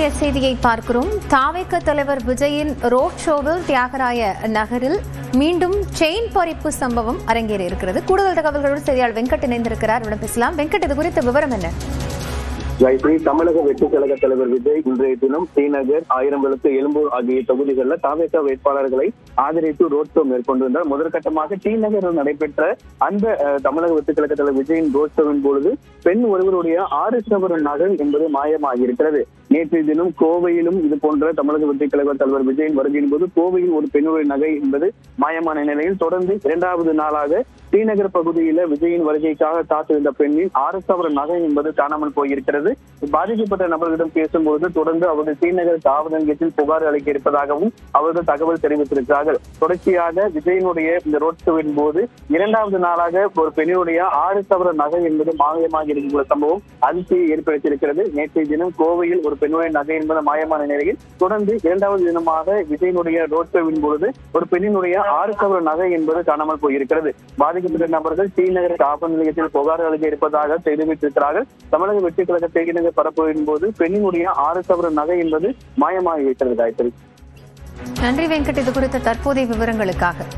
முக்கிய செய்தியை பார்க்கிறோம். தாவேக தலைவர் விஜயின் ரோட் ஷோவில் தியாகராய நகரில் மீண்டும் செயின் பறிப்பு சம்பவம் அரங்கேறி இருக்கிறது. கூடுதல் தகவல்களோடு செய்தியாளர் வெங்கட் இணைந்திருக்கிறார். பேசலாம். வெங்கட், இது குறித்த விவரம் என்ன? தமிழக வெற்றி கழக தலைவர் விஜய் இன்றைய தினம் ஸ்ரீநகர், ஆயிரம்விளக்கு, எழும்பூர் ஆகிய தொகுதிகளில் தாவேக வேட்பாளர்களை ஆதரித்து ரோட் ஷோ மேற்கொண்டிருந்தார். முதற்கட்டமாக ஸ்ரீநகரில் நடைபெற்ற அந்த தமிழக வெற்றி கழக தலைவர் விஜயின் ரோட் ஷோவின் பொழுது பெண் ஒருவருடைய 6 சவரன் நகை என்பது மாயமாகியிருக்கிறது. நேற்றைய தினம் கோவையிலும் இது போன்ற தமிழக வெற்றி கழக தலைவர் விஜயின் வருகையின் போது கோவையில் ஒரு பெண்ணுடைய நகை என்பது மாயமான நிலையில் தொடர்ந்து 2வது நாளாக ஸ்ரீநகர் பகுதியில விஜயின் வருகைக்காக காத்திருந்த பெண்ணின் 6 சவரன் நகை என்பது காணாமல் போயிருக்கிறது. பாதிக்கப்பட்ட நபர்களிடம் பேசும்போது தொடர்ந்து அவர்கள் ஸ்ரீநகர் காவல் நிலையத்தில் புகார் அளிக்க இருப்பதாகவும் அவர்கள் தகவல் தெரிவித்திருக்கிறார்கள். தொடர்ச்சியாக விஜயனுடைய இந்த ரோட் ஷோவின் போது 2வது நாளாக ஒரு பெண்ணுடைய 6 சவரன் நகை என்பது மாயமாக இருக்கிற சம்பவம் அதிர்ச்சியை ஏற்படுத்தியிருக்கிறது. நேற்றைய தினம் கோவையில் ஒரு பெண்ணுடைய நகை என்பது மாயமான நிலையில் தொடர்ந்து 2வது தினமாக விஜயனுடைய ரோட் ஷோவின் பொழுது ஒரு பெண்ணினுடைய 6 சவரன் நகை என்பது காணாமல் போயிருக்கிறது. பாதிக்கப்பட்ட நபர்கள் ஸ்ரீநகர் காவல் நிலையத்தில் புகார் அளிக்க இருப்பதாக தெரிவித்திருக்கிறார்கள். தமிழக வெற்றி கழக செய்திநகர் பரப்புவின் போது பெண்ணினுடைய 6 சவரன் நகை என்பது மாயமாகி இருக்கிறது. நன்றி வெங்கட், இது குறித்த தற்போதைய விவரங்களுக்காக.